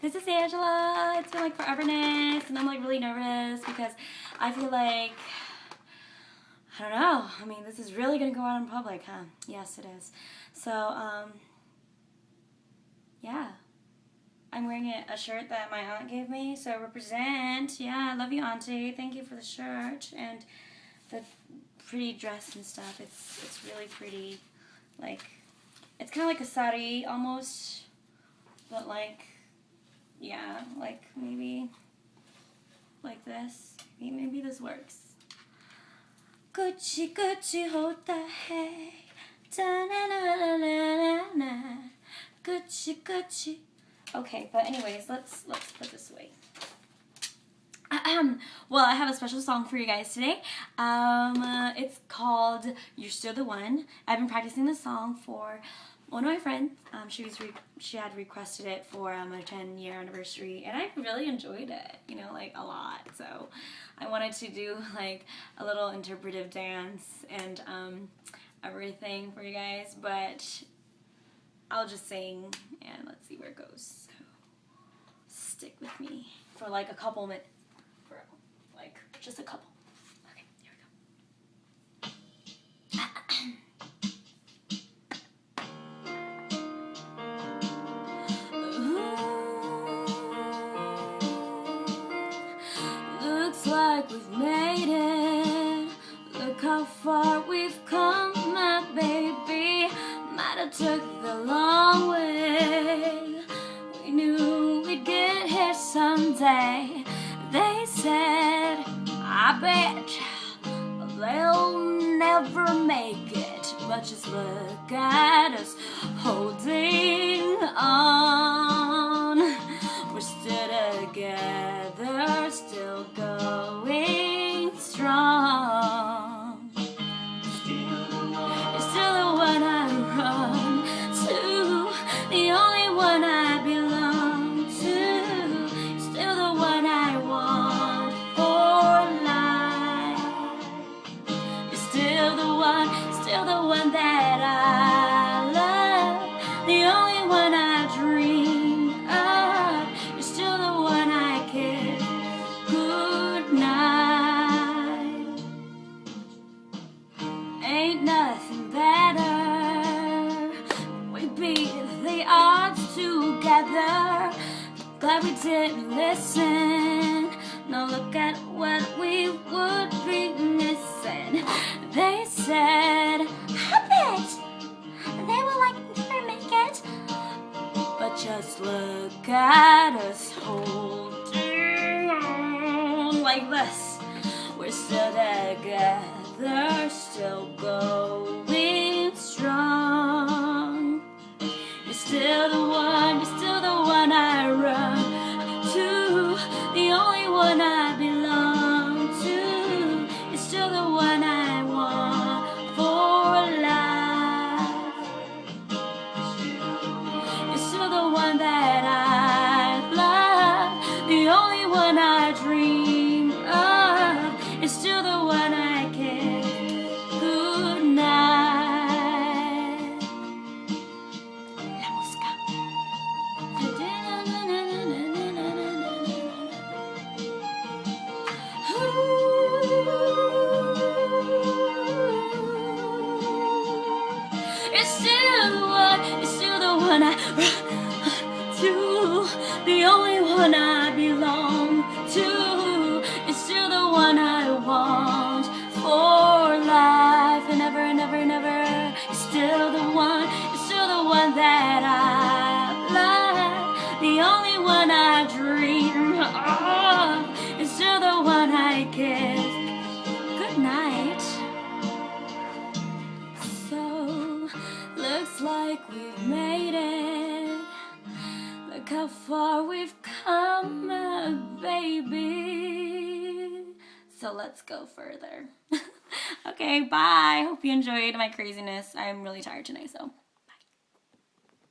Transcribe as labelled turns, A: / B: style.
A: This is Angela. It's been like foreverness, and I'm like really nervous because I feel like, I don't know. I mean, this is really gonna go out in public, huh? Yes, it is. So, yeah. I'm wearing a shirt that my aunt gave me, so represent. Yeah, I love you, auntie. Thank you for the shirt and the pretty dress and stuff. It's really pretty. Like, it's kind of like a sari almost, but like, yeah, like maybe like this. Maybe this works. Gucci Gucci hota hai, da na na na na na. Gucci Gucci. Okay, but anyways, let's put this away. Well, I have a special song for you guys today. It's called "You're Still the One." I've been practicing this song for one of my friends. She had requested it for a 10-year anniversary, and I really enjoyed it. You know, like a lot. So I wanted to do like a little interpretive dance and everything for you guys, but I'll just sing and let's see where it goes. So stick with me for like a couple minutes. Like, just a couple. Okay, here we go. Looks like we've made it. Look how far we've come, my baby. Might have took the long way. We knew we'd get here someday. They said, I bet they'll never make it, but just look at us holding on. We're still together, still going strong. You're still the one I run to, the only one I belong to. You're still the one I want for life. You're still the one that I love, the only one I dream of. You're still the one I kiss good night. Ain't nothing better. We beat the odds together. Glad we didn't listen. Now look at what we would be missing. They said, I bet they will like never make it, but just look at us holding on like this. We're still together, still going strong. You're still the one I run to, the only one I belong to. You're still the one I want for life. You're still the one that I love, the only one I dream of. You're still the one I kiss good night. You're still the one I run to, the only one I belong to. You're still the one I want for life and ever and ever and ever. You're still the one that I love, the only one I dream of. You're still the one I kiss good night. So looks like we've made it. Look how far we've come, baby. So let's go further. Okay, bye. Hope you enjoyed my craziness. I'm really tired tonight, so